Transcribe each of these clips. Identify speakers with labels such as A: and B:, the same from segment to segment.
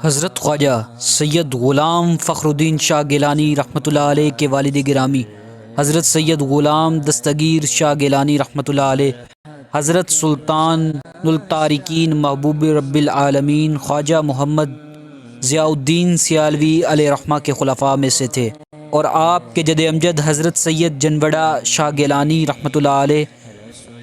A: حضرت خواجہ سید غلام فخر الدین شاہ گیلانی رحمۃ اللہ علیہ کے والد گرامی حضرت سید غلام دستگیر شاہ گیلانی رحمۃ اللہ علیہ، حضرت سلطان الطارقین محبوب رب العالمین خواجہ محمد ضیاء الدین سیالوی علیہ رحمہ کے خلفاء میں سے تھے، اور آپ کے جد امجد حضرت سید جنوڑہ شاہ گیلانی رحمۃ اللہ علیہ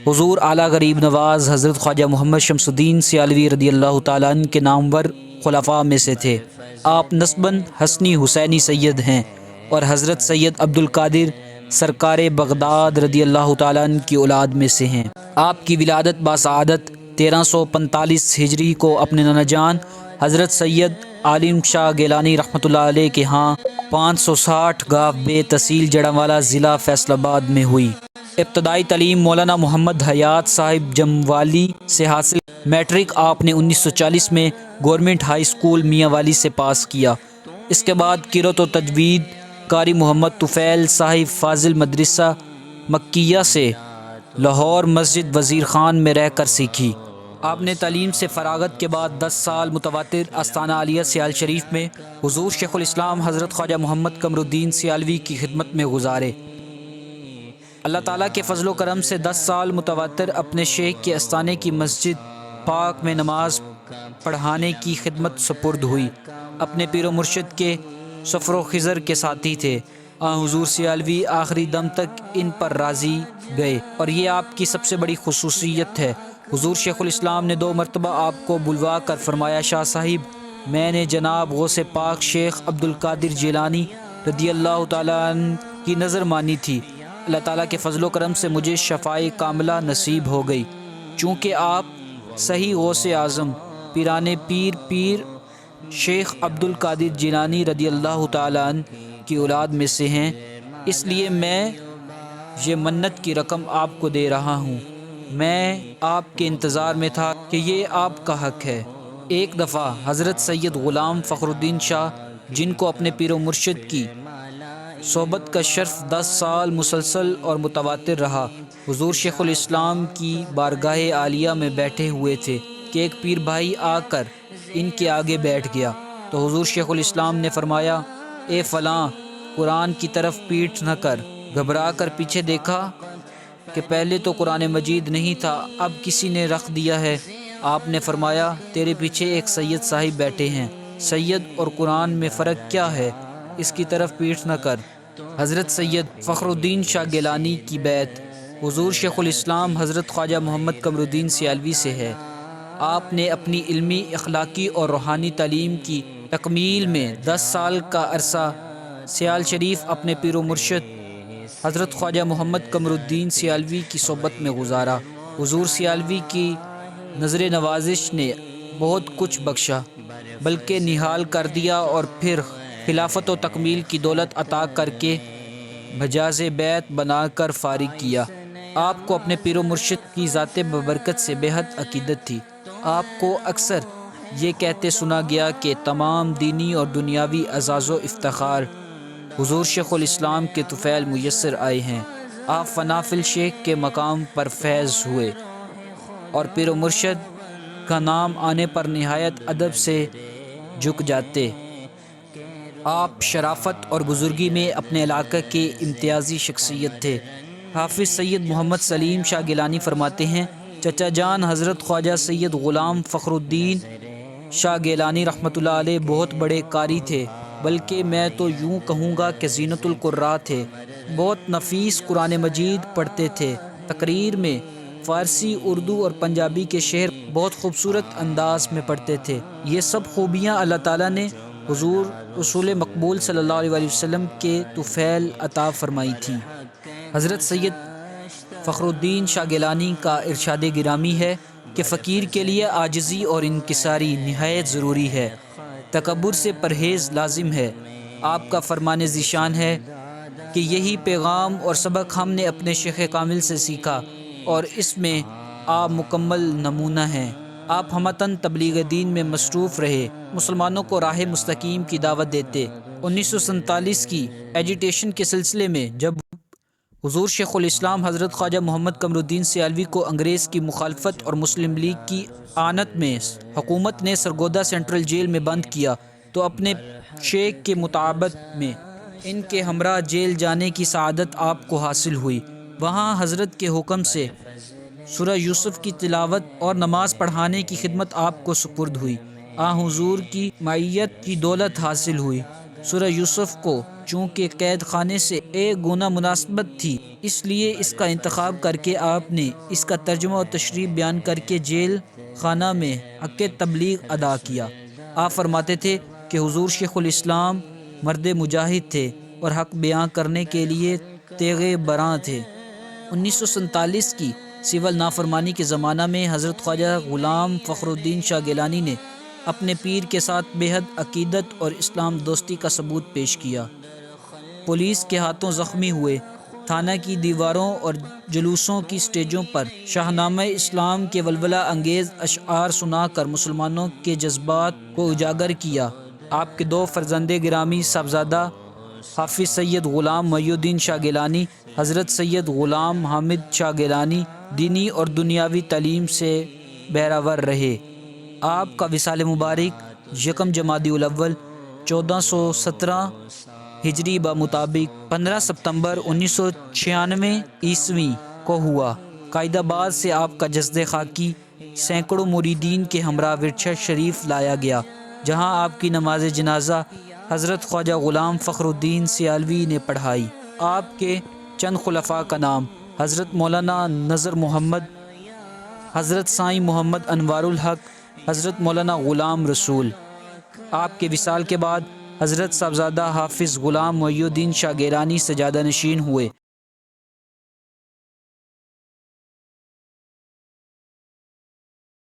A: حضور اعلیٰ غریب نواز حضرت خواجہ محمد شمس الدین سیالوی رضی اللہ تعالیٰ عنہ کے نامور خلفاء میں سے تھے۔ آپ نسباً حسنی حسینی سید ہیں اور حضرت سید عبد القادر سرکار بغداد رضی اللہ تعالیٰ عنہ کی اولاد میں سے ہیں۔ آپ کی ولادت باسعادت 1345 ہجری کو اپنے نانا جان حضرت سید عالم شاہ گیلانی رحمۃ اللہ علیہ کے ہاں 560 گاہ بے تحصیل جڑانوالا ضلع فیصل آباد میں ہوئی۔ ابتدائی تعلیم مولانا محمد حیات صاحب جموالی سے حاصل، میٹرک آپ نے 1940 میں گورنمنٹ ہائی اسکول میاں والی سے پاس کیا۔ اس کے بعد قرأت و تجوید قاری محمد طفیل صاحب فاضل مدرسہ مکیہ سے لاہور مسجد وزیر خان میں رہ کر سیکھی۔ آپ نے تعلیم سے فراغت کے بعد 10 سال متواتر آستانہ عالیہ سیال شریف میں حضور شیخ الاسلام حضرت خواجہ محمد قمر الدین سیالوی کی خدمت میں گزارے۔ اللہ تعالیٰ کے فضل و کرم سے 10 سال متواتر اپنے شیخ کے استانے کی مسجد پاک میں نماز پڑھانے کی خدمت سپرد ہوئی۔ اپنے پیر و مرشد کے سفر و خضر کے ساتھی تھے۔ حضور سیالوی آخری دم تک ان پر راضی گئے، اور یہ آپ کی سب سے بڑی خصوصیت ہے۔ حضور شیخ الاسلام نے 2 مرتبہ آپ کو بلوا کر فرمایا، شاہ صاحب، میں نے جناب غوث پاک شیخ عبد القادر جیلانی رضی اللہ تعالیٰ عنہ کی نظر مانی تھی۔ اللہ تعالیٰ کے فضل و کرم سے مجھے شفاء کاملہ نصیب ہو گئی، چونکہ آپ صحیح غوث اعظم پیران پیر شیخ عبد القادر جیلانی رضی اللہ تعالیٰ عنہ کی اولاد میں سے ہیں، اس لیے میں یہ منت کی رقم آپ کو دے رہا ہوں۔ میں آپ کے انتظار میں تھا کہ یہ آپ کا حق ہے۔ ایک دفعہ حضرت سید غلام فخر الدین شاہ، جن کو اپنے پیر و مرشد کی صحبت کا شرف 10 سال مسلسل اور متواتر رہا، حضور شیخ الاسلام کی بارگاہ عالیہ میں بیٹھے ہوئے تھے کہ ایک پیر بھائی آ کر ان کے آگے بیٹھ گیا، تو حضور شیخ الاسلام نے فرمایا، اے فلاں، قرآن کی طرف پیٹھ نہ کر۔ گھبرا کر پیچھے دیکھا کہ پہلے تو قرآن مجید نہیں تھا، اب کسی نے رکھ دیا ہے۔ آپ نے فرمایا، تیرے پیچھے ایک سید صاحب بیٹھے ہیں، سید اور قرآن میں فرق کیا ہے، اس کی طرف پیٹھ نہ کر۔ حضرت سید فخر الدین شاہ گیلانی کی بیعت حضور شیخ الاسلام حضرت خواجہ محمد قمر الدین سیالوی سے ہے۔ آپ نے اپنی علمی، اخلاقی اور روحانی تعلیم کی تکمیل میں 10 سال کا عرصہ سیال شریف اپنے پیر و مرشد حضرت خواجہ محمد قمر الدین سیالوی کی صحبت میں گزارا۔ حضور سیالوی کی نظر نوازش نے بہت کچھ بخشا، بلکہ نہال کر دیا، اور پھر خلافت و تکمیل کی دولت عطا کر کے مجاز بیعت بنا کر فارغ کیا۔ آپ کو اپنے پیر و مرشد کی ذات ببرکت سے بے حد عقیدت تھی۔ آپ کو اکثر یہ کہتے سنا گیا کہ تمام دینی اور دنیاوی اعزاز و افتخار حضور شیخ الاسلام کے طفیل میسر آئے ہیں۔ آپ فنا فی الشیخ کے مقام پر فیض ہوئے، اور پیر و مرشد کا نام آنے پر نہایت ادب سے جھک جاتے۔ آپ شرافت اور بزرگی میں اپنے علاقے کے امتیازی شخصیت تھے۔ حافظ سید محمد سلیم شاہ گیلانی فرماتے ہیں، چچا جان حضرت خواجہ سید غلام فخر الدین شاہ گیلانی رحمۃ اللہ علیہ بہت بڑے قاری تھے، بلکہ میں تو یوں کہوں گا کہ زینت القراء تھے۔ بہت نفیس قرآن مجید پڑھتے تھے۔ تقریر میں فارسی، اردو اور پنجابی کے شعر بہت خوبصورت انداز میں پڑھتے تھے۔ یہ سب خوبیاں اللہ تعالیٰ نے حضور رسول مقبول صلی اللہ علیہ وسلم کے طفیل عطا فرمائی تھیں۔ حضرت سید فخر الدین شاہ گیلانی کا ارشاد گرامی ہے کہ فقیر کے لیے عاجزی اور انکساری نہایت ضروری ہے، تکبر سے پرہیز لازم ہے۔ آپ کا فرمان ذیشان ہے کہ یہی پیغام اور سبق ہم نے اپنے شیخ کامل سے سیکھا، اور اس میں آپ مکمل نمونہ ہیں۔ آپ ہمتاً تبلیغ دین میں مصروف رہے، مسلمانوں کو راہ مستقیم کی دعوت دیتے۔ 1947 کی ایجیٹیشن کے سلسلے میں جب حضور شیخ الاسلام حضرت خواجہ محمد قمر الدین سیالوی کو انگریز کی مخالفت اور مسلم لیگ کی اعانت میں حکومت نے سرگودا سینٹرل جیل میں بند کیا تو اپنے شیخ کے مطابق میں ان کے ہمراہ جیل جانے کی سعادت آپ کو حاصل ہوئی۔ وہاں حضرت کے حکم سے سورہ یوسف کی تلاوت اور نماز پڑھانے کی خدمت آپ کو سپرد ہوئی۔ حضور کی معیت کی دولت حاصل ہوئی۔ سورہ یوسف کو چونکہ قید خانے سے ایک گنا مناسبت تھی، اس لیے اس کا انتخاب کر کے آپ نے اس کا ترجمہ و تشریح بیان کر کے جیل خانہ میں حق تبلیغ ادا کیا۔ آپ فرماتے تھے کہ حضور شیخ الاسلام مرد مجاہد تھے اور حق بیان کرنے کے لیے تیغ براں تھے۔ 1947 کی سول نافرمانی کے زمانہ میں حضرت خواجہ غلام فخر الدین شاہ گیلانی نے اپنے پیر کے ساتھ بے حد عقیدت اور اسلام دوستی کا ثبوت پیش کیا۔ پولیس کے ہاتھوں زخمی ہوئے، تھانہ کی دیواروں اور جلوسوں کی سٹیجوں پر شاہنامہ اسلام کے ولولہ انگیز اشعار سنا کر مسلمانوں کے جذبات کو اجاگر کیا۔ آپ کے دو فرزند گرامی صاحبزادہ حافظ سید غلام محی الدین شاہ گیلانی، حضرت سید غلام حامد شاہ گیلانی دینی اور دنیاوی تعلیم سے بہرہور رہے۔ آپ کا وصال مبارک 1 جمادی الاول 1417 ہجری بمطابق 15 ستمبر 1996 عیسوی کو ہوا۔ قائد آباد سے آپ کا جسد خاکی سینکڑوں مریدین کے ہمراہ ورچہ شریف لایا گیا، جہاں آپ کی نماز جنازہ حضرت خواجہ غلام فخر الدین سیالوی نے پڑھائی۔ آپ کے چند خلفاء کا نام: حضرت مولانا نذر محمد، حضرت سائیں محمد انوار الحق، حضرت مولانا غلام رسول۔ آپ کے وصال کے بعد حضرت صاحبزادہ حافظ غلام محی الدین شاہ گیلانی سجادہ نشین ہوئے۔